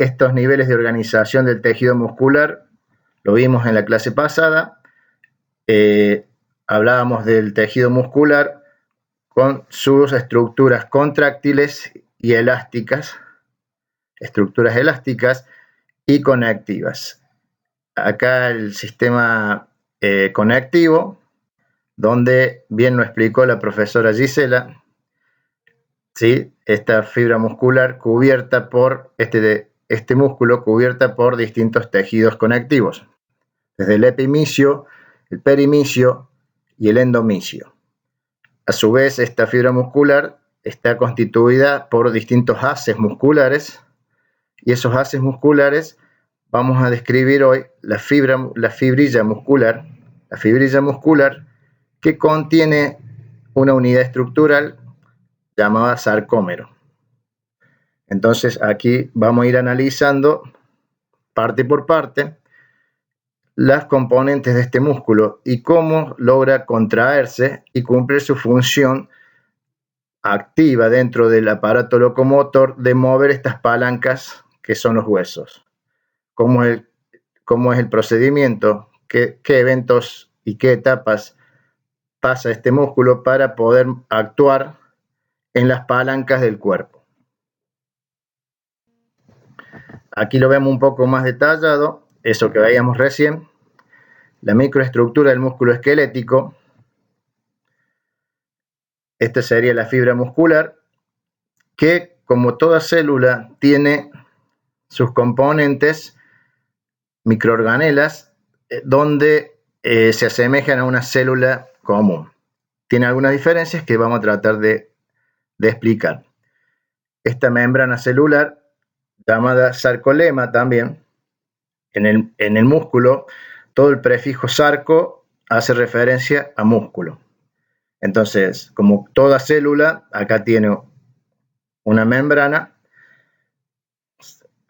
estos niveles de organización del tejido muscular lo vimos en la clase pasada. Hablábamos del tejido muscular con sus estructuras contráctiles y elásticas, estructuras elásticas y conectivas. Acá el sistema conectivo, donde bien lo explicó la profesora Gisela, ¿sí? Esta fibra muscular cubierta por este músculo cubierta por distintos tejidos conectivos, desde el epimicio, el perimicio y el endomicio. A su vez, esta fibra muscular está constituida por distintos haces musculares, y esos haces musculares vamos a describir hoy la fibrilla muscular que contiene una unidad estructural llamada sarcómero. Entonces aquí vamos a ir analizando parte por parte las componentes de este músculo y cómo logra contraerse y cumplir su función activa dentro del aparato locomotor de mover estas palancas que son los huesos. Cómo es el procedimiento, qué eventos y qué etapas pasa este músculo para poder actuar en las palancas del cuerpo. Aquí lo vemos un poco más detallado, eso que veíamos recién, la microestructura del músculo esquelético. Esta sería la fibra muscular, que como toda célula tiene sus componentes microorganelas, donde se asemejan a una célula común. Tiene algunas diferencias que vamos a tratar de explicar. Esta membrana celular, llamada sarcolema también, en el músculo, todo el prefijo sarco hace referencia a músculo. Entonces, como toda célula, acá tiene una membrana,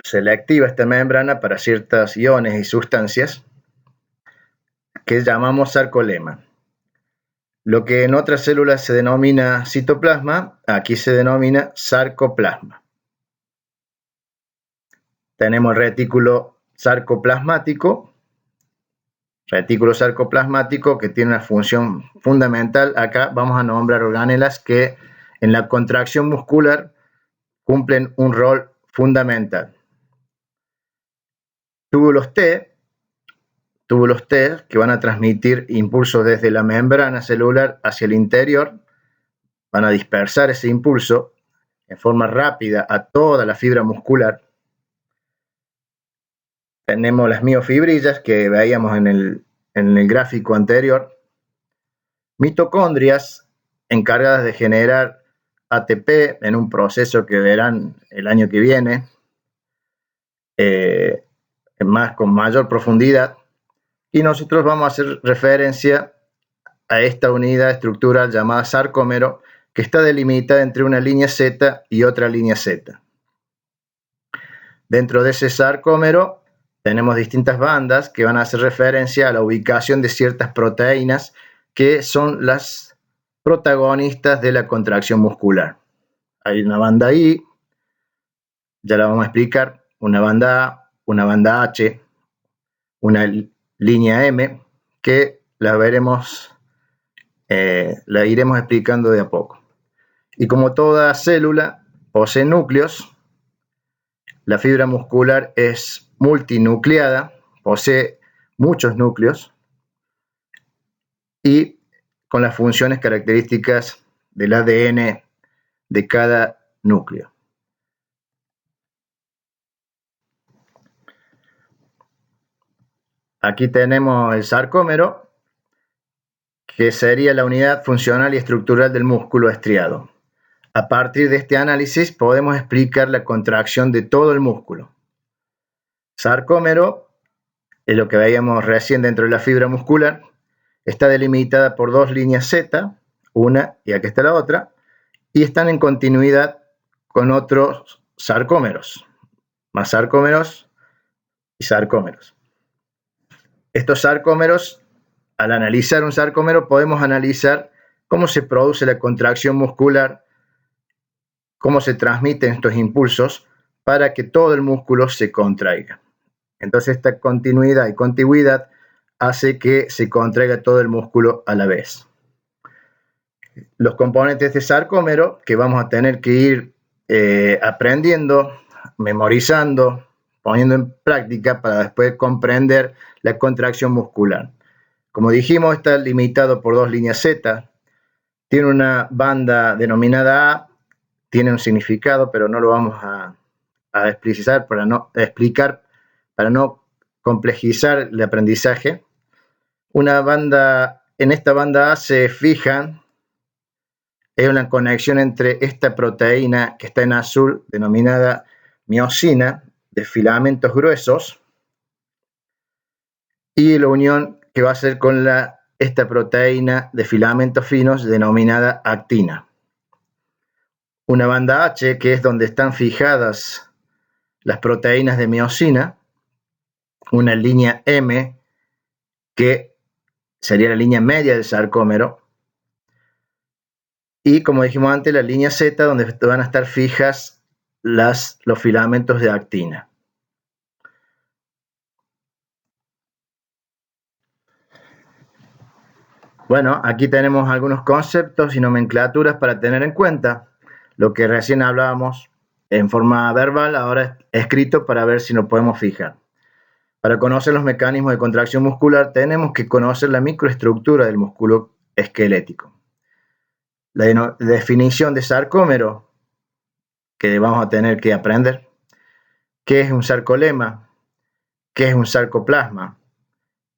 se le activa esta membrana para ciertos iones y sustancias que llamamos sarcolema. Lo que en otras células se denomina citoplasma, aquí se denomina sarcoplasma. Tenemos el retículo sarcoplasmático que tiene una función fundamental. Acá vamos a nombrar organelas que en la contracción muscular cumplen un rol fundamental. Túbulos T que van a transmitir impulsos desde la membrana celular hacia el interior, van a dispersar ese impulso en forma rápida a toda la fibra muscular. Tenemos las miofibrillas que veíamos en el gráfico anterior. Mitocondrias encargadas de generar ATP en un proceso que verán el año que viene, con mayor profundidad. Y nosotros vamos a hacer referencia a esta unidad estructural llamada sarcómero, que está delimitada entre una línea Z y otra línea Z. Dentro de ese sarcómero tenemos distintas bandas que van a hacer referencia a la ubicación de ciertas proteínas que son las protagonistas de la contracción muscular. Hay una banda I, ya la vamos a explicar, una banda A, una banda H, una línea M, que la iremos explicando de a poco. Y como toda célula posee núcleos, la fibra muscular es multinucleada, posee muchos núcleos y con las funciones características del ADN de cada núcleo. Aquí tenemos el sarcómero, que sería la unidad funcional y estructural del músculo estriado. A partir de este análisis podemos explicar la contracción de todo el músculo. Sarcómero es lo que veíamos recién dentro de la fibra muscular. Está delimitada por dos líneas Z, una y aquí está la otra, y están en continuidad con otros sarcómeros, más sarcómeros y sarcómeros. Estos sarcómeros, al analizar un sarcómero, podemos analizar cómo se produce la contracción muscular, cómo se transmiten estos impulsos, para que todo el músculo se contraiga. Entonces esta continuidad y contigüidad hace que se contraiga todo el músculo a la vez. Los componentes de sarcómero que vamos a tener que ir aprendiendo, memorizando, poniendo en práctica para después comprender la contracción muscular. Como dijimos, está limitado por dos líneas Z, tiene una banda denominada A, tiene un significado, pero no lo vamos a explicitar para no complejizar el aprendizaje. En esta banda A se fijan, es una conexión entre esta proteína que está en azul, denominada miosina, de filamentos gruesos, y la unión que va a ser con esta proteína de filamentos finos denominada actina. Una banda H, que es donde están fijadas las proteínas de miosina, una línea M, que sería la línea media del sarcómero, y como dijimos antes, la línea Z, donde van a estar fijas los filamentos de actina. Bueno, aquí tenemos algunos conceptos y nomenclaturas para tener en cuenta. Lo que recién hablábamos en forma verbal, ahora escrito para ver si nos podemos fijar. Para conocer los mecanismos de contracción muscular, tenemos que conocer la microestructura del músculo esquelético. La definición de sarcómero que vamos a tener que aprender. ¿Qué es un sarcolema? ¿Qué es un sarcoplasma?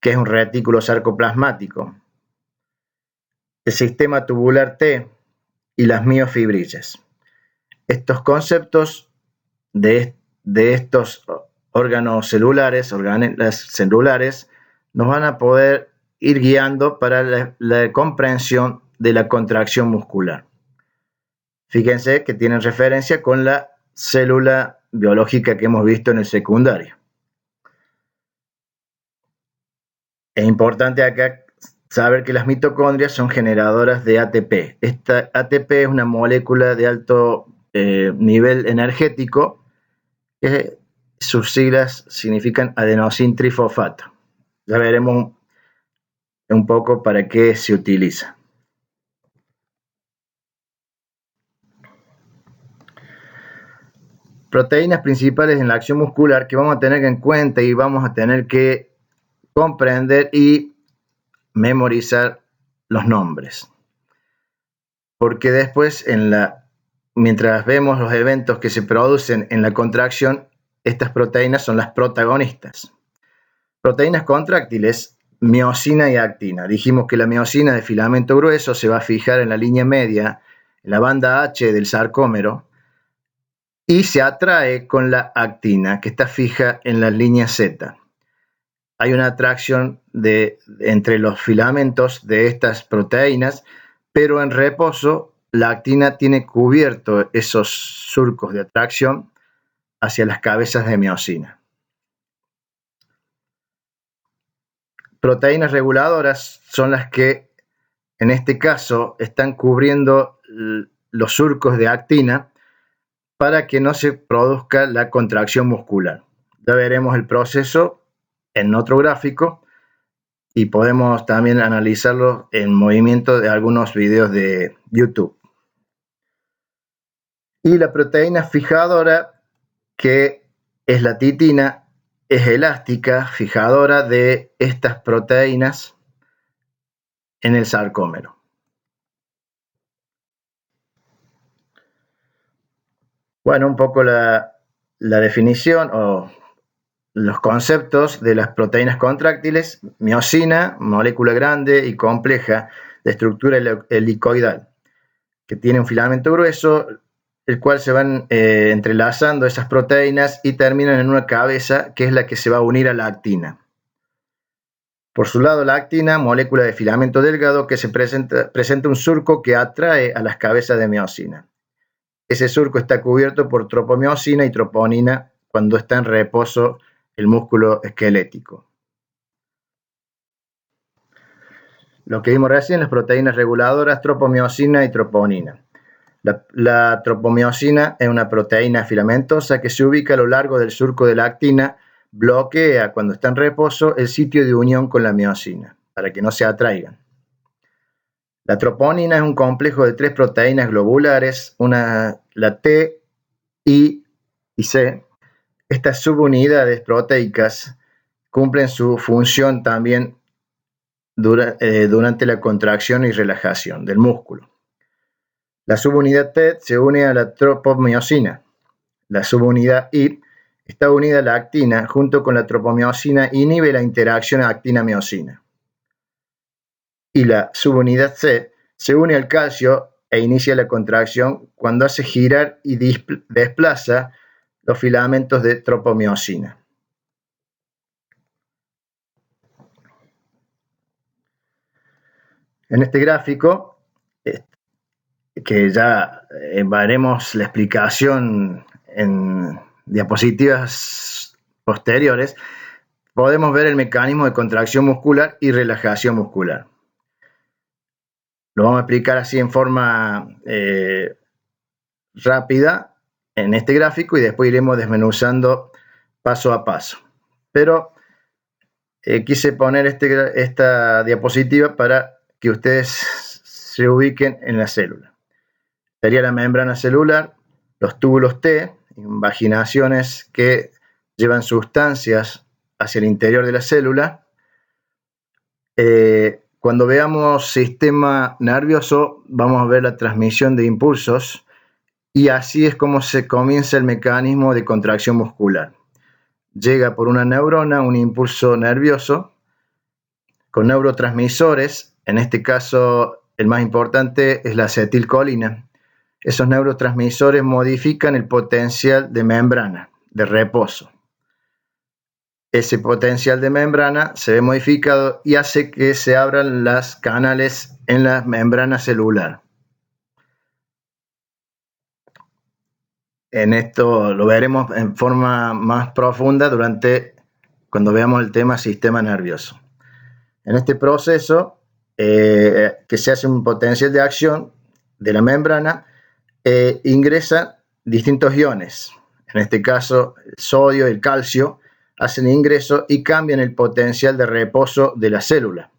¿Qué es un retículo sarcoplasmático? El sistema tubular T y las miofibrillas. Estos conceptos de estos órganos celulares, nos van a poder ir guiando para la comprensión de la contracción muscular. Fíjense que tienen referencia con la célula biológica que hemos visto en el secundario. Es importante acá saber que las mitocondrias son generadoras de ATP. Esta ATP es una molécula de alto nivel energético, que sus siglas significan adenosintrifosfato. Ya veremos un poco para qué se utiliza. Proteínas principales en la acción muscular que vamos a tener en cuenta y vamos a tener que comprender y memorizar los nombres. Porque después, mientras vemos los eventos que se producen en la contracción, estas proteínas son las protagonistas. Proteínas contráctiles, miosina y actina. Dijimos que la miosina de filamento grueso se va a fijar en la línea media, en la banda H del sarcómero, y se atrae con la actina, que está fija en la línea Z. Hay una atracción entre los filamentos de estas proteínas, pero en reposo la actina tiene cubierto esos surcos de atracción hacia las cabezas de miosina. Proteínas reguladoras son las que, en este caso, están cubriendo los surcos de actina para que no se produzca la contracción muscular. Ya veremos el proceso en otro gráfico y podemos también analizarlo en movimiento de algunos videos de YouTube. Y la proteína fijadora, que es la titina, es elástica, fijadora de estas proteínas en el sarcómero. Bueno, un poco la definición o los conceptos de las proteínas contráctiles. Miosina, molécula grande y compleja de estructura helicoidal, que tiene un filamento grueso, el cual se van entrelazando esas proteínas y terminan en una cabeza que es la que se va a unir a la actina. Por su lado, la actina, molécula de filamento delgado que presenta un surco que atrae a las cabezas de miosina. Ese surco está cubierto por tropomiosina y troponina cuando está en reposo el músculo esquelético. Lo que vimos recién, las proteínas reguladoras, tropomiosina y troponina. La tropomiosina es una proteína filamentosa que se ubica a lo largo del surco de la actina, bloquea cuando está en reposo el sitio de unión con la miosina, para que no se atraigan. La troponina es un complejo de 3 proteínas globulares, la T, I y C. Estas subunidades proteicas cumplen su función también durante la contracción y relajación del músculo. La subunidad T se une a la tropomiosina. La subunidad I está unida a la actina, junto con la tropomiosina inhibe la interacción actina-miosina. Y la subunidad C se une al calcio e inicia la contracción cuando hace girar y desplaza los filamentos de tropomiosina. En este gráfico, que ya veremos la explicación en diapositivas posteriores, podemos ver el mecanismo de contracción muscular y relajación muscular. Lo vamos a explicar así en forma rápida en este gráfico y después iremos desmenuzando paso a paso. Pero quise poner esta diapositiva para que ustedes se ubiquen en la célula. Sería la membrana celular, los túbulos T, invaginaciones que llevan sustancias hacia el interior de la célula. Cuando veamos sistema nervioso, vamos a ver la transmisión de impulsos y así es como se comienza el mecanismo de contracción muscular. Llega por una neurona un impulso nervioso con neurotransmisores, en este caso el más importante es la acetilcolina. Esos neurotransmisores modifican el potencial de membrana, de reposo. Ese potencial de membrana se ve modificado y hace que se abran los canales en la membrana celular. En esto lo veremos en forma más profunda cuando veamos el tema sistema nervioso. En este proceso, que se hace un potencial de acción de la membrana, ingresan distintos iones. En este caso, el sodio y el calcio hacen ingreso y cambian el potencial de reposo de la célula.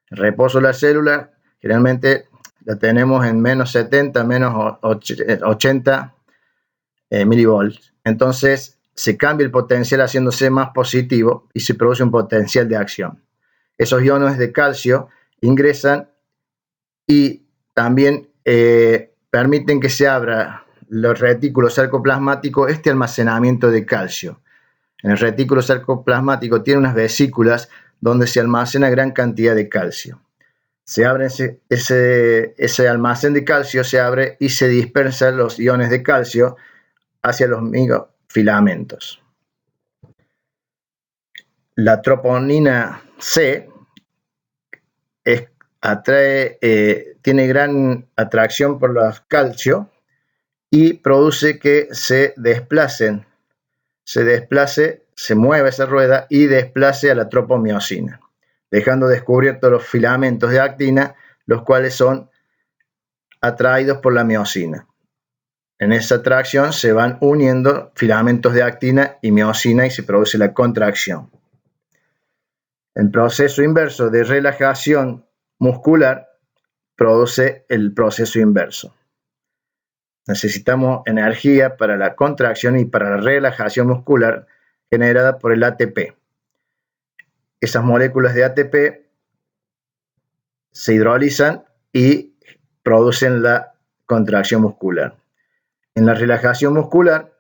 El reposo de la célula generalmente la tenemos en menos 70, menos 80 milivolts. Entonces se cambia el potencial haciéndose más positivo y se produce un potencial de acción. Esos iones de calcio ingresan y también permiten que se abra los retículos sarcoplasmáticos, este almacenamiento de calcio. En el retículo sarcoplasmático tiene unas vesículas donde se almacena gran cantidad de calcio. Se abre ese almacén de calcio, se abre y se dispersan los iones de calcio hacia los microfilamentos. La troponina C tiene gran atracción por los calcio y produce que se mueva esa rueda y desplace a la tropomiosina, dejando descubiertos los filamentos de actina, los cuales son atraídos por la miosina. En esa atracción se van uniendo filamentos de actina y miosina y se produce la contracción. El proceso inverso de relajación muscular produce el proceso inverso. Necesitamos energía para la contracción y para la relajación muscular generada por el ATP. Esas moléculas de ATP se hidrolizan y producen la contracción muscular. En la relajación muscular,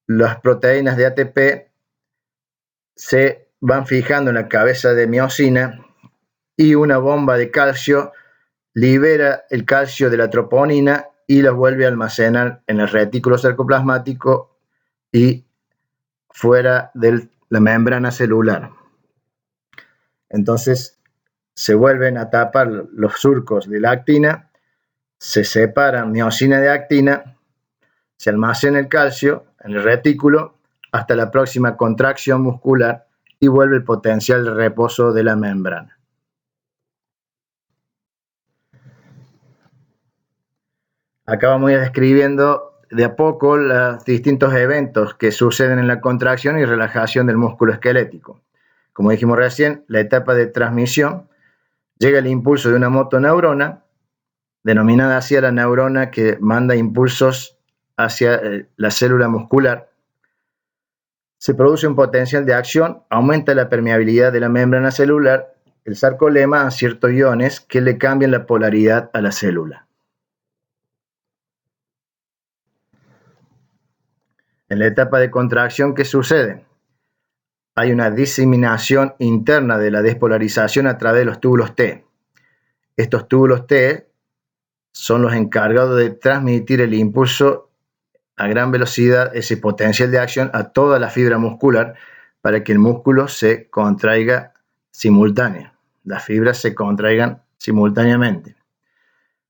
las proteínas de ATP se van fijando en la cabeza de miosina y una bomba de calcio libera el calcio de la troponina y los vuelve a almacenar en el retículo sarcoplasmático y fuera de la membrana celular. Entonces se vuelven a tapar los surcos de la actina, se separan miosina de actina, se almacena el calcio en el retículo hasta la próxima contracción muscular y vuelve el potencial de reposo de la membrana. Acá vamos a ir describiendo de a poco los distintos eventos que suceden en la contracción y relajación del músculo esquelético. Como dijimos recién, la etapa de transmisión, llega el impulso de una motoneurona, denominada así a la neurona que manda impulsos hacia la célula muscular. Se produce un potencial de acción, aumenta la permeabilidad de la membrana celular, el sarcolema a ciertos iones que le cambian la polaridad a la célula. En la etapa de contracción, ¿qué sucede? Hay una diseminación interna de la despolarización a través de los túbulos T. Estos túbulos T son los encargados de transmitir el impulso a gran velocidad, ese potencial de acción, a toda la fibra muscular para que el músculo se contraiga simultáneo. Las fibras se contraigan simultáneamente.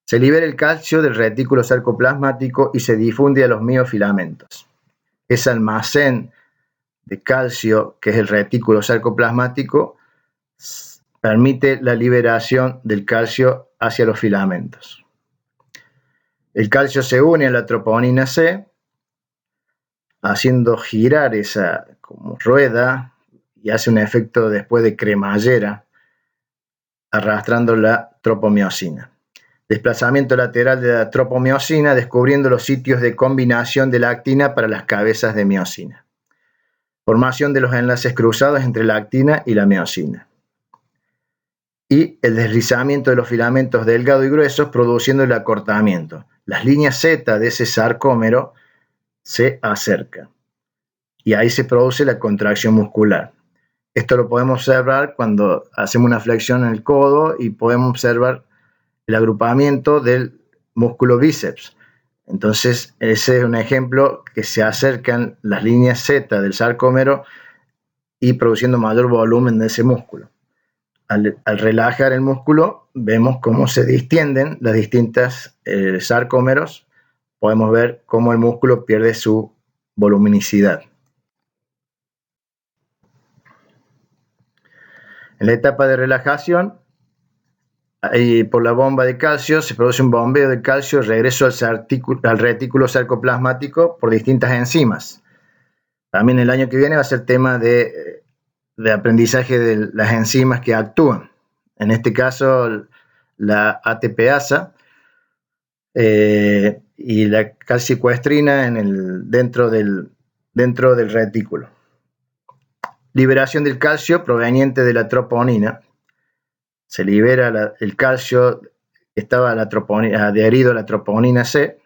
Se libera el calcio del retículo sarcoplasmático y se difunde a los miofilamentos. Ese almacén de calcio, que es el retículo sarcoplasmático, permite la liberación del calcio hacia los filamentos. El calcio se une a la troponina C, haciendo girar esa como rueda y hace un efecto después de cremallera, arrastrando la tropomiosina. Desplazamiento lateral de la tropomiosina, descubriendo los sitios de combinación de la actina para las cabezas de miosina. Formación de los enlaces cruzados entre la actina y la miosina. Y el deslizamiento de los filamentos delgados y gruesos, produciendo el acortamiento. Las líneas Z de ese sarcómero se acercan y ahí se produce la contracción muscular. Esto lo podemos observar cuando hacemos una flexión en el codo y podemos observar el agrupamiento del músculo bíceps. Entonces, ese es un ejemplo que se acercan las líneas Z del sarcómero y produciendo mayor volumen de ese músculo. Al relajar el músculo, vemos cómo se distienden las distintas sarcómeros. Podemos ver cómo el músculo pierde su voluminicidad. En la etapa de relajación, por la bomba de calcio se produce un bombeo de calcio, regreso al retículo sarcoplasmático por distintas enzimas. También el año que viene va a ser tema de aprendizaje de las enzimas que actúan. En este caso, la ATPasa y la calcicuestrina dentro del retículo. Liberación del calcio proveniente de la troponina. Se libera el calcio que estaba adherido a la troponina C.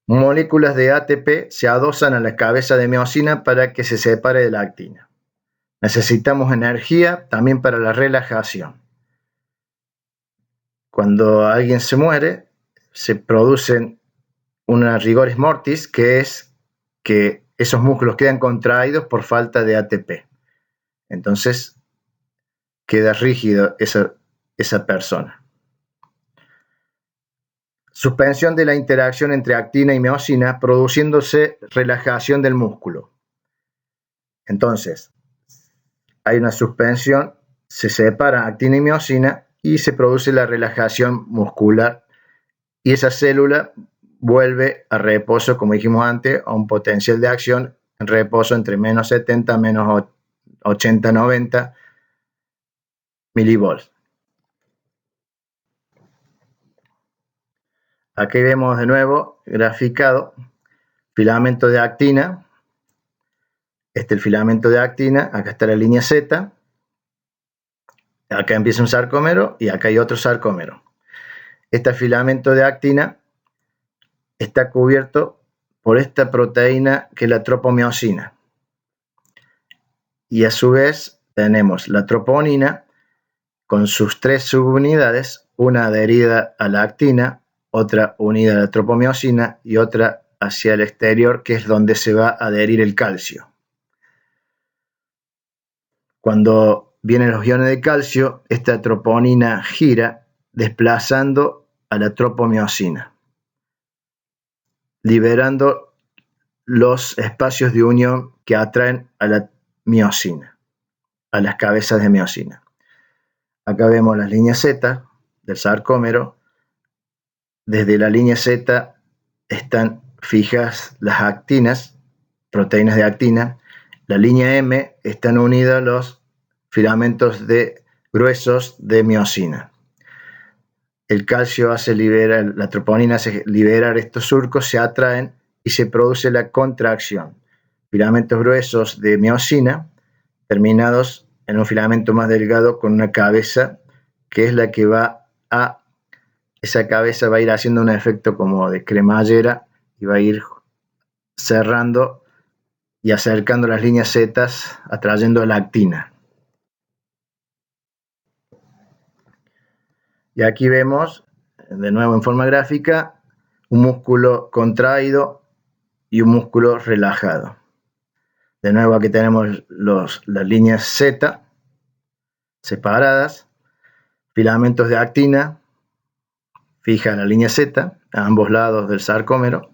Moléculas de ATP se adosan a la cabeza de miosina para que se separe de la actina. Necesitamos energía también para la relajación. Cuando alguien se muere, se producen una rigores mortis, que es que esos músculos quedan contraídos por falta de ATP. Entonces, queda rígido esa persona. Suspensión de la interacción entre actina y miosina, produciéndose relajación del músculo. Entonces, hay una suspensión, se separan actina y miosina y se produce la relajación muscular y esa célula vuelve a reposo, como dijimos antes, a un potencial de acción en reposo entre menos 70, menos 80, 90 milivolts. Aquí vemos de nuevo graficado filamento de actina. El filamento de actina, acá está la línea Z, acá empieza un sarcómero y acá hay otro sarcómero. Este filamento de actina está cubierto por esta proteína que es la tropomiosina. Y a su vez tenemos la troponina con sus 3 subunidades, una adherida a la actina, otra unida a la tropomiosina y otra hacia el exterior, que es donde se va a adherir el calcio. Cuando vienen los iones de calcio, esta troponina gira desplazando a la tropomiosina, liberando los espacios de unión que atraen a la miosina, a las cabezas de miosina. Acá vemos las líneas Z del sarcómero desde la línea Z están fijas las actinas, proteínas de actina. La línea M están unidos los filamentos gruesos de miosina. El calcio hace liberar, la troponina hace liberar estos surcos, se atraen y se produce la contracción. Filamentos gruesos de miosina terminados en un filamento más delgado con una cabeza que es la que esa cabeza va a ir haciendo un efecto como de cremallera y va a ir cerrando y acercando las líneas Z, atrayendo la actina. Y aquí vemos, de nuevo en forma gráfica, un músculo contraído y un músculo relajado. De nuevo aquí tenemos las líneas Z separadas, filamentos de actina, fija la línea Z a ambos lados del sarcómero,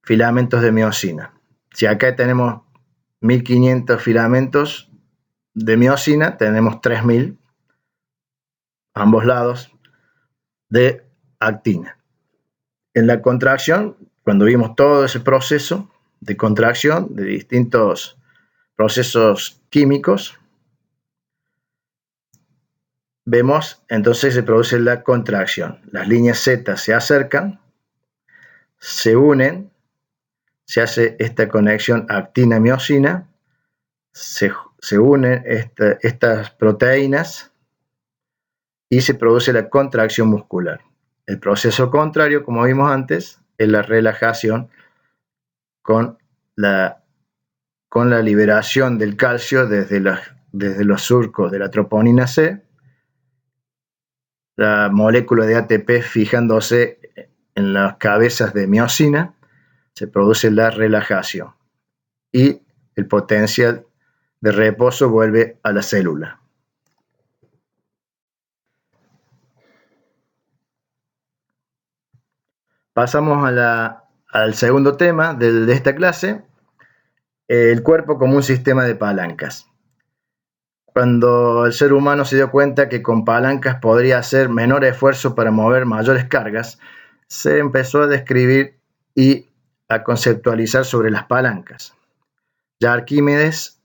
filamentos de miosina. Si acá tenemos 1500 filamentos de miosina, tenemos 3000 a ambos lados de actina. En la contracción, cuando vimos todo ese proceso de contracción de distintos procesos químicos, vemos entonces se produce la contracción. Las líneas Z se acercan, se unen, se hace esta conexión actina-miosina, se unen estas proteínas y se produce la contracción muscular. El proceso contrario, como vimos antes, es la relajación con la liberación del calcio desde los surcos de la troponina C, la molécula de ATP fijándose en las cabezas de miosina, se produce la relajación y el potencial de reposo vuelve a la célula. Pasamos al segundo tema de esta clase, el cuerpo como un sistema de palancas. Cuando el ser humano se dio cuenta que con palancas podría hacer menor esfuerzo para mover mayores cargas, se empezó a describir y a conceptualizar sobre las palancas. Ya Arquímedes,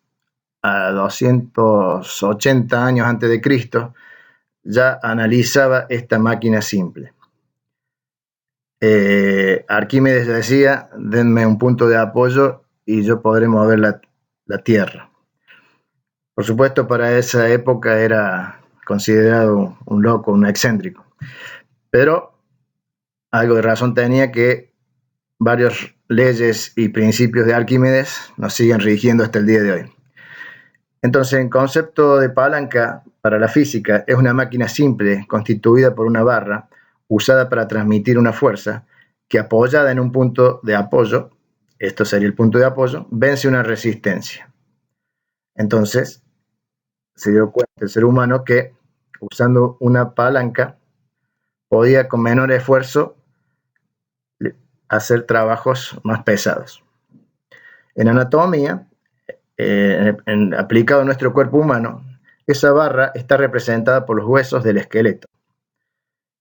a 280 años antes de Cristo, ya analizaba esta máquina simple. Arquímedes decía, denme un punto de apoyo y yo podré mover la tierra. Por supuesto, para esa época era considerado un loco, un excéntrico. Pero algo de razón tenía que varias leyes y principios de Arquímedes nos siguen rigiendo hasta el día de hoy. Entonces, el concepto de palanca para la física es una máquina simple constituida por una barra usada para transmitir una fuerza que apoyada en un punto de apoyo, esto sería el punto de apoyo, vence una resistencia. Entonces, se dio cuenta el ser humano que usando una palanca podía con menor esfuerzo hacer trabajos más pesados. En anatomía, aplicado a nuestro cuerpo humano, esa barra está representada por los huesos del esqueleto,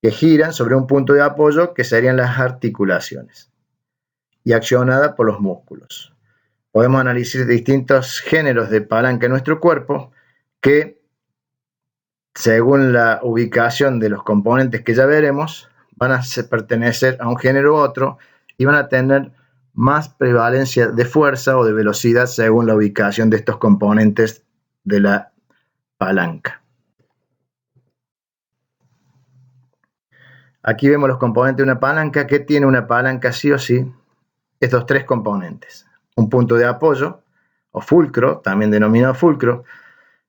que giran sobre un punto de apoyo que serían las articulaciones, y accionada por los músculos. Podemos analizar distintos géneros de palanca en nuestro cuerpo que, según la ubicación de los componentes que ya veremos, van a pertenecer a un género u otro y van a tener más prevalencia de fuerza o de velocidad según la ubicación de estos componentes de la palanca. Aquí vemos los componentes de una palanca. ¿Qué tiene una palanca sí o sí? Estos tres componentes. Un punto de apoyo, o fulcro, también denominado fulcro,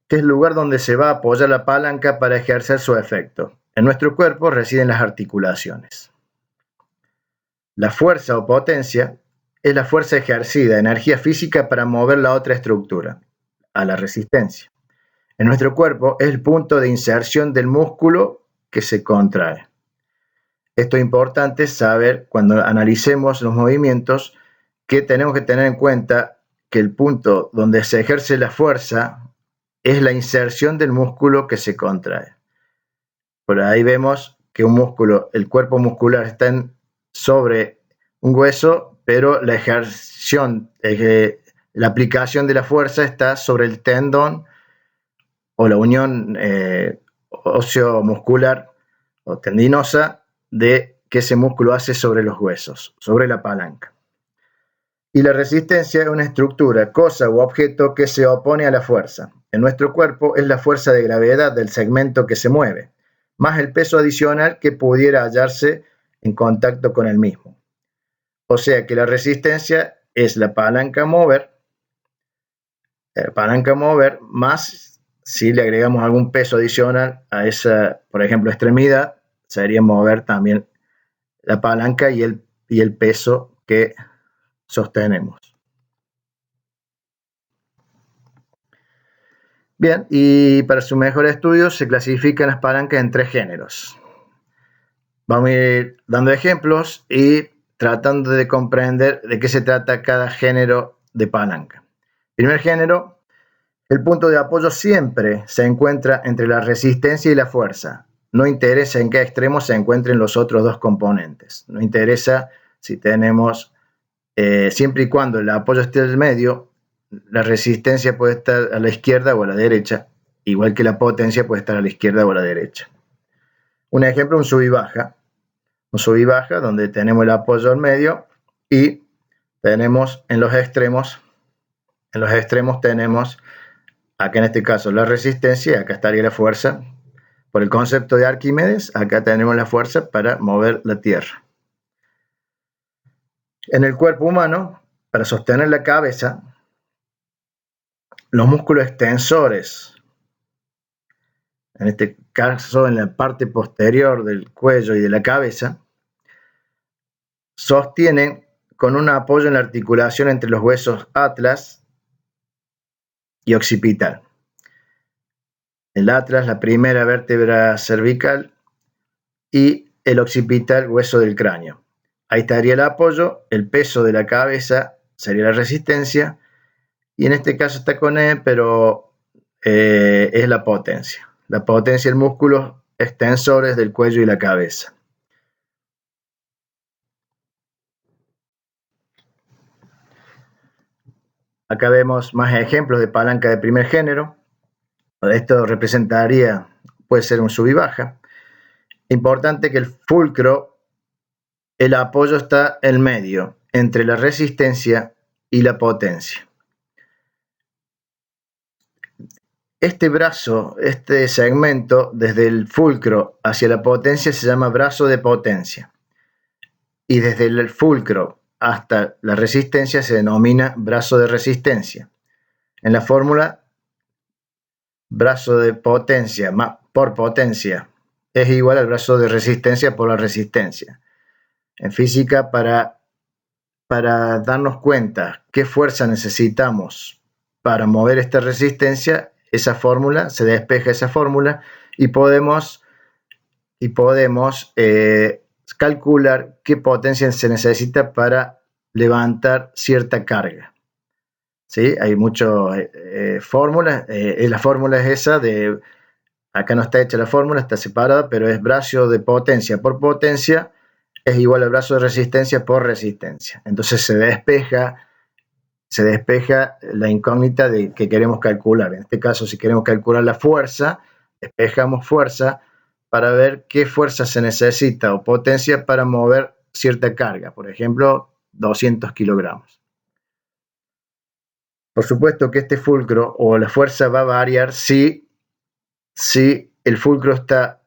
que es el lugar donde se va a apoyar la palanca para ejercer su efecto. En nuestro cuerpo residen las articulaciones. La fuerza o potencia es la fuerza ejercida, energía física para mover la otra estructura, a la resistencia. En nuestro cuerpo es el punto de inserción del músculo que se contrae. Esto es importante saber cuando analicemos los movimientos, que tenemos que tener en cuenta que el punto donde se ejerce la fuerza es la inserción del músculo que se contrae. Por ahí vemos que un músculo, el cuerpo muscular está sobre un hueso, pero la ejerción, la aplicación de la fuerza está sobre el tendón o la unión óseo-muscular o tendinosa que ese músculo hace sobre los huesos, sobre la palanca. Y la resistencia es una estructura, cosa u objeto que se opone a la fuerza. En nuestro cuerpo es la fuerza de gravedad del segmento que se mueve, más el peso adicional que pudiera hallarse en contacto con el mismo. O sea que la resistencia es la palanca mover más si le agregamos algún peso adicional a esa, por ejemplo, extremidad, sería mover también la palanca y el peso que sostenemos. Bien, y para su mejor estudio se clasifican las palancas en 3 géneros. Vamos a ir dando ejemplos y tratando de comprender de qué se trata cada género de palanca. Primer género, el punto de apoyo siempre se encuentra entre la resistencia y la fuerza. No interesa en qué extremo se encuentren los otros dos componentes. No interesa si tenemos, siempre y cuando el apoyo esté en el medio, la resistencia puede estar a la izquierda o a la derecha, igual que la potencia puede estar a la izquierda o a la derecha. Un ejemplo, un sub y baja. Un sub y baja donde tenemos el apoyo al medio y tenemos en los extremos tenemos, acá en este caso, la resistencia y acá estaría la fuerza. Por el concepto de Arquímedes, acá tenemos la fuerza para mover la Tierra. En el cuerpo humano, para sostener la cabeza, los músculos extensores, en este caso en la parte posterior del cuello y de la cabeza, sostienen con un apoyo en la articulación entre los huesos atlas y occipital. El atlas, la primera vértebra cervical, y el occipital, hueso del cráneo. Ahí estaría el apoyo, el peso de la cabeza sería la resistencia, y en este caso está con E, pero es la potencia. La potencia del músculo extensores del cuello y la cabeza. Acá vemos más ejemplos de palanca de primer género. Esto representaría, puede ser un sub y baja. Importante que el fulcro, el apoyo está en medio, entre la resistencia y la potencia. Este brazo, este segmento, desde el fulcro hacia la potencia se llama brazo de potencia. Y desde el fulcro hasta la resistencia se denomina brazo de resistencia. En la fórmula, brazo de potencia por potencia es igual al brazo de resistencia por la resistencia. En física, para darnos cuenta qué fuerza necesitamos para mover esta resistencia, esa fórmula, se despeja esa fórmula y podemos calcular qué potencia se necesita para levantar cierta carga. ¿Sí? Hay muchas fórmulas. La fórmula es esa de, acá no está hecha la fórmula, está separada, pero es brazo de potencia por potencia es igual al brazo de resistencia por resistencia. Entonces se despeja la incógnita de que queremos calcular. En este caso, si queremos calcular la fuerza, despejamos fuerza para ver qué fuerza se necesita o potencia para mover cierta carga, por ejemplo, 200 kilogramos. Por supuesto que este fulcro o la fuerza va a variar si el fulcro está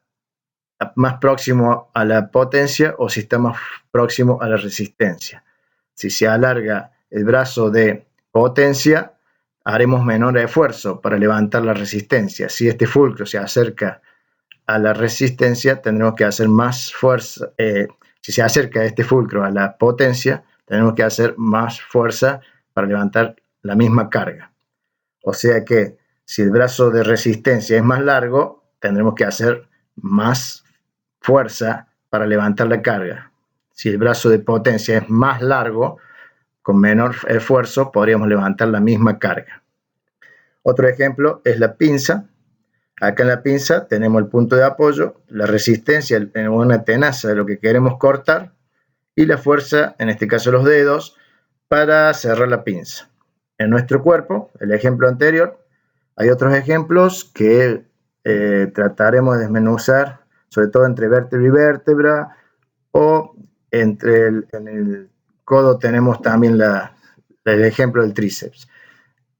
más próximo a la potencia o si está más próximo a la resistencia. Si se alarga el brazo de potencia, haremos menor esfuerzo para levantar la resistencia. Si este fulcro se acerca a la resistencia, tendremos que hacer más fuerza. Si se acerca este fulcro a la potencia, tenemos que hacer más fuerza para levantar la misma carga. O sea que si el brazo de resistencia es más largo, tendremos que hacer más fuerza para levantar la carga. Si el brazo de potencia es más largo, con menor esfuerzo podríamos levantar la misma carga. Otro ejemplo es la pinza. Acá en la pinza tenemos el punto de apoyo, la resistencia en una tenaza de lo que queremos cortar y la fuerza, en este caso los dedos, para cerrar la pinza. En nuestro cuerpo, el ejemplo anterior, hay otros ejemplos que trataremos de desmenuzar, sobre todo entre vértebra y vértebra, o en el codo tenemos también el ejemplo del tríceps.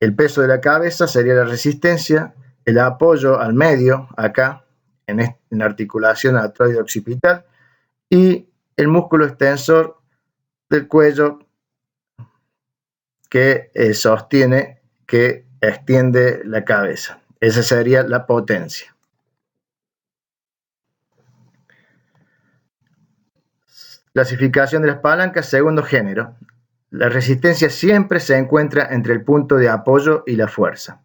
El peso de la cabeza sería la resistencia, el apoyo al medio, acá, en la articulación artroide-occipital, y el músculo extensor del cuello que sostiene, que extiende la cabeza. Esa sería la potencia. Clasificación de las palancas, segundo género. La resistencia siempre se encuentra entre el punto de apoyo y la fuerza.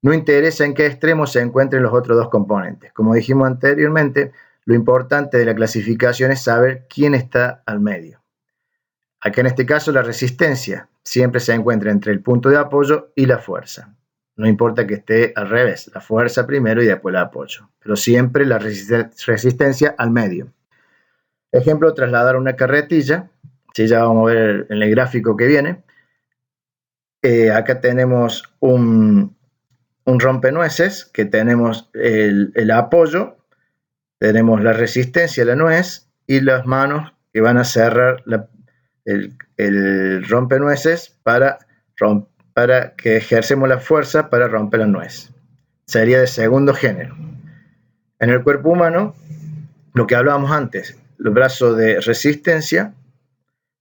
No interesa en qué extremo se encuentren los otros dos componentes. Como dijimos anteriormente, lo importante de la clasificación es saber quién está al medio. Aquí en este caso la resistencia siempre se encuentra entre el punto de apoyo y la fuerza. No importa que esté al revés, la fuerza primero y después el apoyo, pero siempre la resistencia al medio. Ejemplo, trasladar una carretilla, si ya vamos a ver en el gráfico que viene. Acá tenemos un rompenueces, que tenemos el apoyo, tenemos la resistencia a la nuez y las manos que van a cerrar el rompenueces para que ejercemos la fuerza para romper la nuez. Sería de segundo género. En el cuerpo humano, lo que hablábamos antes, el brazo de resistencia,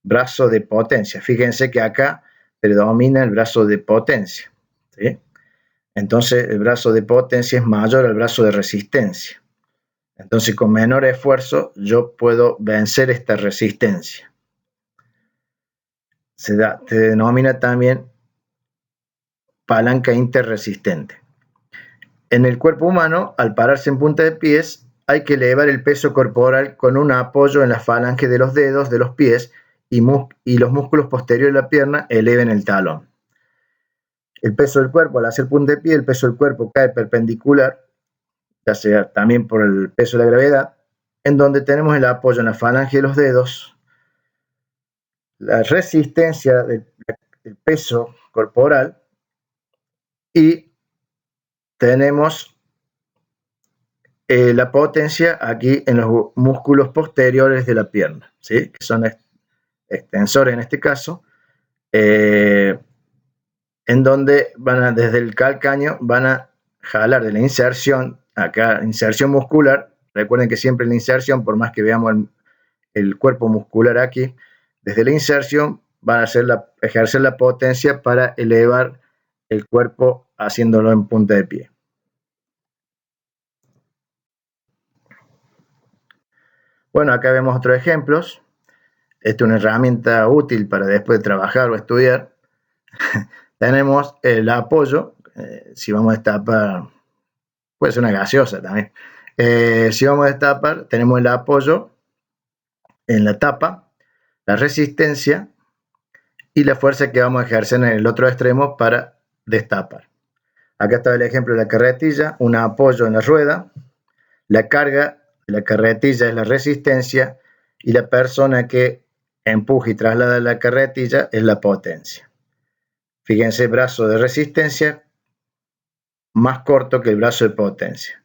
brazo de potencia. Fíjense que acá predomina el brazo de potencia, ¿sí? Entonces el brazo de potencia es mayor al brazo de resistencia. Entonces con menor esfuerzo yo puedo vencer esta resistencia. Se denomina también palanca interresistente. En el cuerpo humano, al pararse en punta de pies, hay que elevar el peso corporal con un apoyo en la falange de los dedos de los pies y los músculos posteriores de la pierna eleven el talón. El peso del cuerpo, al hacer punta de pie, el peso del cuerpo cae perpendicular, ya sea también por el peso de la gravedad, en donde tenemos el apoyo en la falange de los dedos, la resistencia del peso corporal y tenemos la potencia aquí en los músculos posteriores de la pierna, ¿sí? Que son extensores en este caso, en donde desde el calcáneo van a jalar de la inserción, acá inserción muscular, recuerden que siempre la inserción, por más que veamos el cuerpo muscular aquí, desde la inserción van a ejercer la potencia para elevar el cuerpo haciéndolo en punta de pie. Bueno, acá vemos otros ejemplos. Esta es una herramienta útil para después de trabajar o estudiar. Tenemos el apoyo, si vamos a destapar, puede ser una gaseosa también. Si vamos a destapar, tenemos el apoyo en la tapa, la resistencia y la fuerza que vamos a ejercer en el otro extremo para destapar. Acá está el ejemplo de la carretilla, un apoyo en la rueda, la carga de la carretilla es la resistencia y la persona que empuja y traslada la carretilla es la potencia. Fíjense, brazo de resistencia más corto que el brazo de potencia.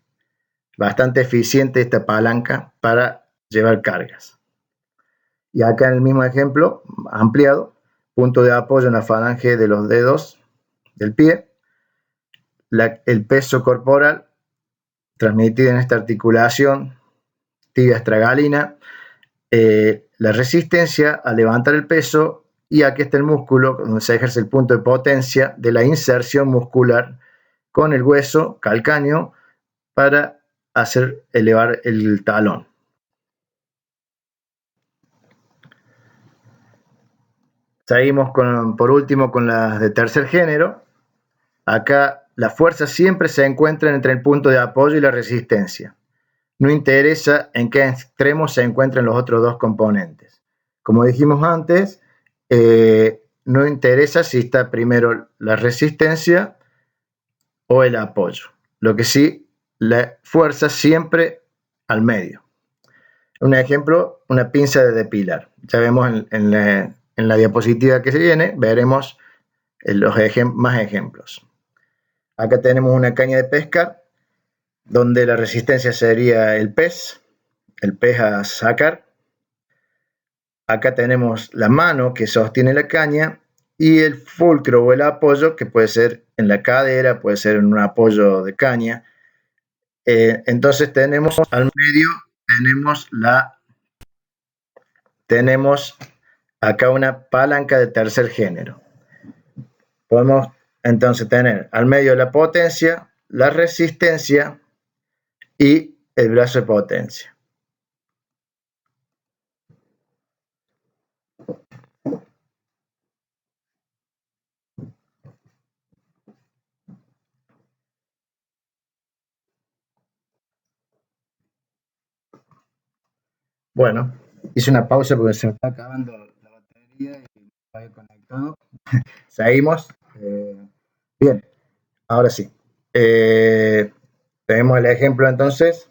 Bastante eficiente esta palanca para llevar cargas. Y acá en el mismo ejemplo, ampliado, punto de apoyo en la falange de los dedos del pie, el peso corporal transmitido en esta articulación tibia astragalina, la resistencia a levantar el peso, y aquí está el músculo donde se ejerce el punto de potencia de la inserción muscular con el hueso calcáneo para hacer elevar el talón. Seguimos por último con las de tercer género. Acá la fuerza siempre se encuentra entre el punto de apoyo y la resistencia. No interesa en qué extremo se encuentran los otros dos componentes. Como dijimos antes, no interesa si está primero la resistencia o el apoyo. Lo que sí la fuerza siempre al medio. Un ejemplo, una pinza de depilar. Ya vemos en la diapositiva que se viene, veremos más ejemplos. Acá tenemos una caña de pescar, donde la resistencia sería el pez a sacar. Acá tenemos la mano que sostiene la caña y el fulcro o el apoyo, que puede ser en la cadera, puede ser en un apoyo de caña. Entonces tenemos al medio, tenemos acá una palanca de tercer género. Podemos entonces tener al medio la potencia, la resistencia y el brazo de potencia. Bueno, hice una pausa porque se me está acabando la batería y me había conectado. Seguimos. Bien, ahora sí. Tenemos el ejemplo entonces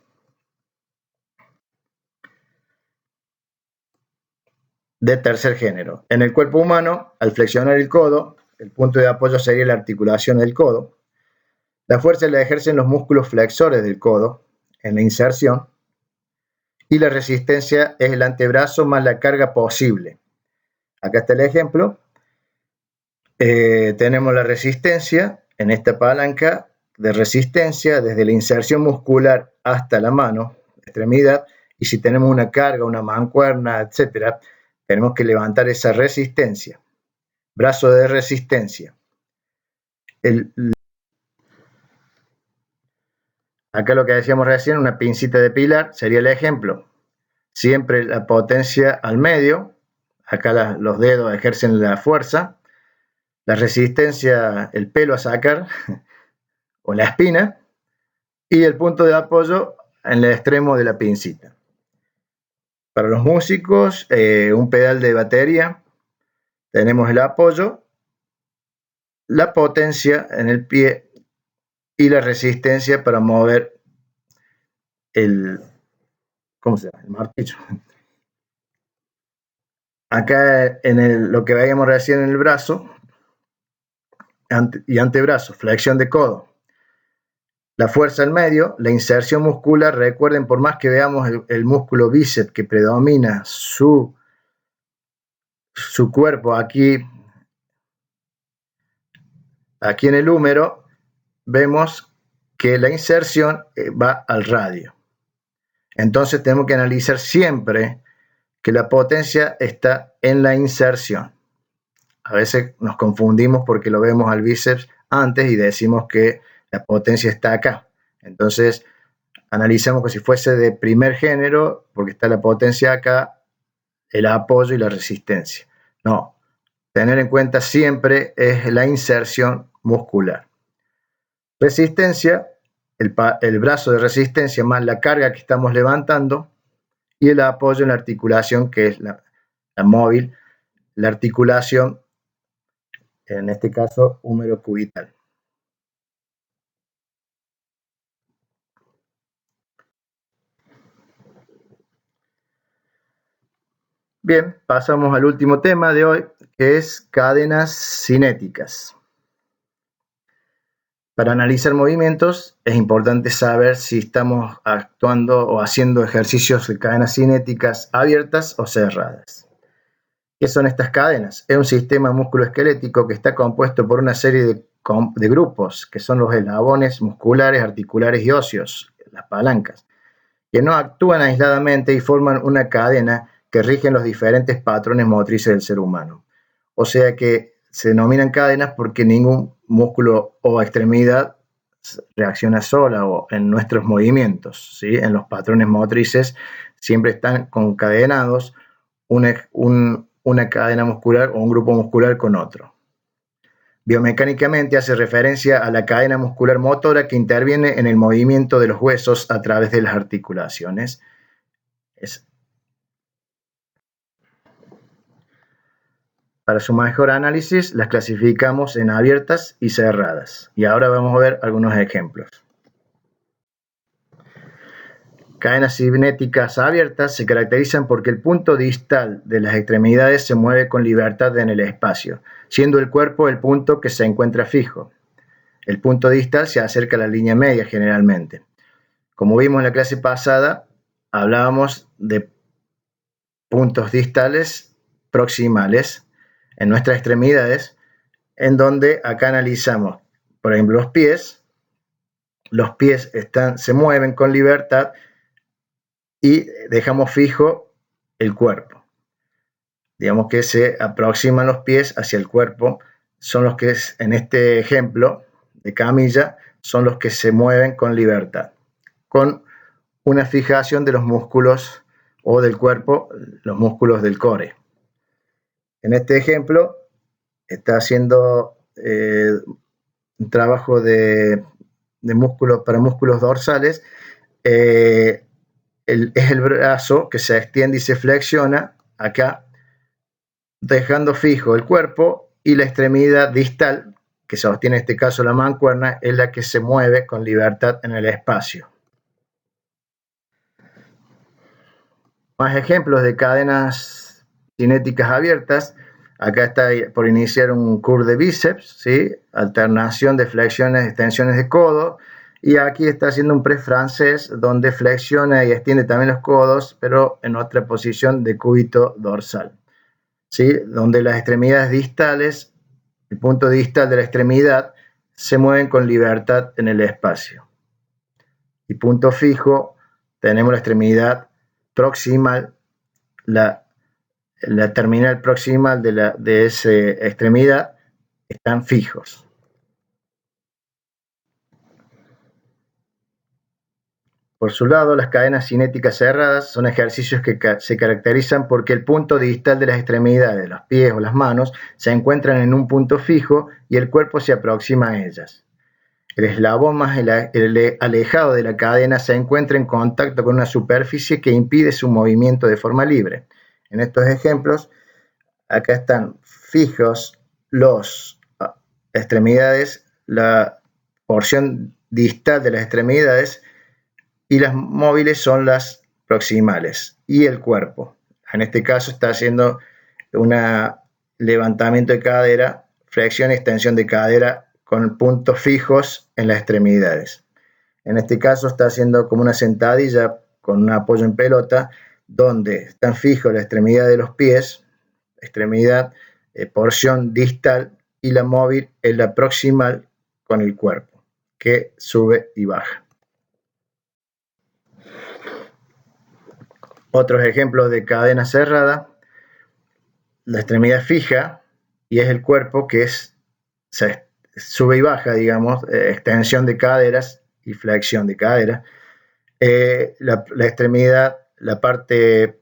de tercer género. En el cuerpo humano, al flexionar el codo, el punto de apoyo sería la articulación del codo. La fuerza la ejercen los músculos flexores del codo en la inserción y la resistencia es el antebrazo más la carga posible. Acá está el ejemplo. Tenemos la resistencia en esta palanca de resistencia desde la inserción muscular hasta la mano, extremidad, y si tenemos una carga, una mancuerna, etcétera, tenemos que levantar esa resistencia. Brazo de resistencia. Acá lo que decíamos recién, una pincita de pilar, sería el ejemplo. Siempre la potencia al medio, acá los dedos ejercen la fuerza, la resistencia, el pelo a sacar, o la espina, y el punto de apoyo en el extremo de la pincita. Para los músicos, un pedal de batería, tenemos el apoyo, la potencia en el pie y la resistencia para mover el martillo. Acá en lo que veíamos recién en el brazo y antebrazo, flexión de codo. La fuerza al medio, la inserción muscular, recuerden, por más que veamos el músculo bíceps que predomina su cuerpo aquí en el húmero, vemos que la inserción va al radio. Entonces tenemos que analizar siempre que la potencia está en la inserción. A veces nos confundimos porque lo vemos al bíceps antes y decimos que la potencia está acá. Entonces analizamos que si fuese de primer género, porque está la potencia acá, el apoyo y la resistencia. No, tener en cuenta siempre es la inserción muscular. Resistencia, el brazo de resistencia más la carga que estamos levantando y el apoyo en la articulación que es la móvil, la articulación, en este caso húmero cubital. Bien, pasamos al último tema de hoy, que es cadenas cinéticas. Para analizar movimientos es importante saber si estamos actuando o haciendo ejercicios de cadenas cinéticas abiertas o cerradas. ¿Qué son estas cadenas? Es un sistema musculoesquelético que está compuesto por una serie de grupos, que son los eslabones musculares, articulares y óseos, las palancas, que no actúan aisladamente y forman una cadena que rigen los diferentes patrones motrices del ser humano. O sea que se denominan cadenas porque ningún músculo o extremidad reacciona sola o en nuestros movimientos, ¿sí? En los patrones motrices siempre están concadenados una cadena muscular o un grupo muscular con otro. Biomecánicamente hace referencia a la cadena muscular motora que interviene en el movimiento de los huesos a través de las articulaciones. Para su mejor análisis, las clasificamos en abiertas y cerradas. Y ahora vamos a ver algunos ejemplos. cadenas cinéticas abiertas se caracterizan porque el punto distal de las extremidades se mueve con libertad en el espacio, siendo el cuerpo el punto que se encuentra fijo. El punto distal se acerca a la línea media generalmente. Como vimos en la clase pasada, hablábamos de puntos distales proximales en nuestras extremidades, en donde acá analizamos, por ejemplo, los pies. Los pies se mueven con libertad y dejamos fijo el cuerpo. Digamos que se aproximan los pies hacia el cuerpo, son los que, en este ejemplo de camilla, son los que se mueven con libertad, con una fijación de los músculos o del cuerpo, los músculos del core. En este ejemplo está haciendo un trabajo de músculos para músculos dorsales. Es el brazo que se extiende y se flexiona acá, dejando fijo el cuerpo, y la extremidad distal, que sostiene en este caso la mancuerna, es la que se mueve con libertad en el espacio. Más ejemplos de cadenas cinéticas abiertas. Acá está por iniciar un curl de bíceps, ¿sí? Alternación de flexiones y extensiones de codo. Y aquí está haciendo un press francés donde flexiona y extiende también los codos, pero en otra posición de cúbito dorsal, ¿sí? Donde las extremidades distales, el punto distal de la extremidad, se mueven con libertad en el espacio. Y punto fijo, tenemos la extremidad proximal, la terminal proximal de esa extremidad, están fijos. Por su lado, las cadenas cinéticas cerradas son ejercicios que se caracterizan porque el punto distal de las extremidades, los pies o las manos, se encuentran en un punto fijo y el cuerpo se aproxima a ellas. El eslabón más alejado de la cadena se encuentra en contacto con una superficie que impide su movimiento de forma libre. En estos ejemplos, acá están fijos las extremidades, la porción distal de las extremidades, y las móviles son las proximales, y el cuerpo. En este caso está haciendo un levantamiento de cadera, flexión y extensión de cadera con puntos fijos en las extremidades. En este caso está haciendo como una sentadilla con un apoyo en pelota, donde están fijos la extremidad de los pies, extremidad, porción distal, y la móvil es la proximal con el cuerpo, que sube y baja. Otros ejemplos de cadena cerrada: la extremidad fija, y es el cuerpo que se sube y baja, digamos, extensión de caderas y flexión de cadera. La extremidad, la parte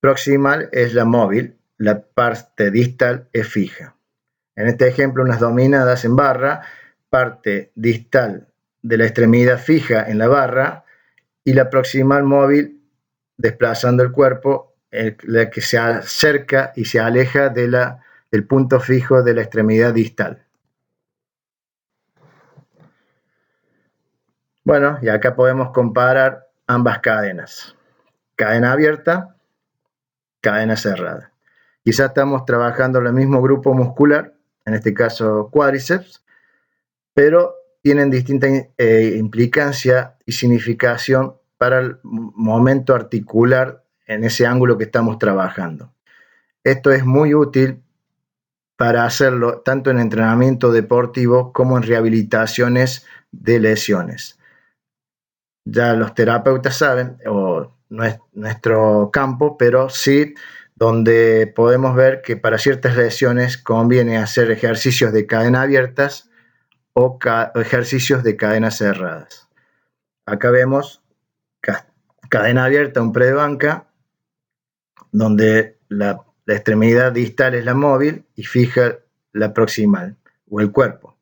proximal es la móvil, la parte distal es fija. En este ejemplo, unas dominadas en barra, parte distal de la extremidad fija en la barra y la proximal móvil desplazando el cuerpo, la que se acerca y se aleja del punto fijo de la extremidad distal. Bueno, y acá podemos comparar ambas cadenas: cadena abierta, cadena cerrada. Quizás estamos trabajando en el mismo grupo muscular, en este caso cuádriceps, pero tienen distinta implicancia y significación para el momento articular en ese ángulo que estamos trabajando. Esto es muy útil para hacerlo tanto en entrenamiento deportivo como en rehabilitaciones de lesiones. Ya los terapeutas saben, o no es nuestro campo, pero sí donde podemos ver que para ciertas lesiones conviene hacer ejercicios de cadena abiertas o ejercicios de cadenas cerradas. Acá vemos cadena abierta, un pre de banca, donde la extremidad distal es la móvil y fija la proximal o el cuerpo.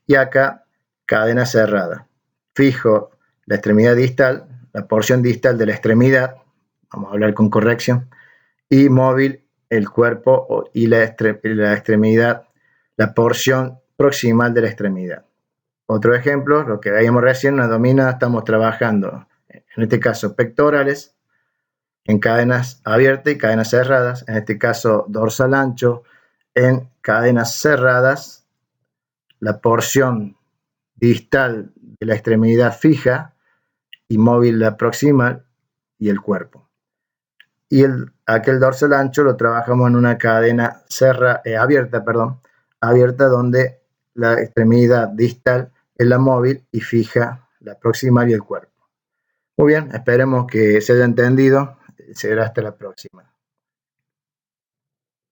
Y acá cadena cerrada, fijo la extremidad distal, la porción distal de la extremidad, vamos a hablar con corrección, y móvil el cuerpo y la extremidad, la porción proximal de la extremidad. Otro ejemplo, lo que veíamos recién, una dominada, estamos trabajando en este caso pectorales, en cadenas abiertas y cadenas cerradas, en este caso dorsal ancho, en cadenas cerradas, la porción distal de la extremidad fija y móvil la proximal y el cuerpo. Y aquel dorsal ancho lo trabajamos en una cadena abierta donde la extremidad distal es la móvil y fija la proximal y el cuerpo. Muy bien, esperemos que se haya entendido. Será hasta la próxima.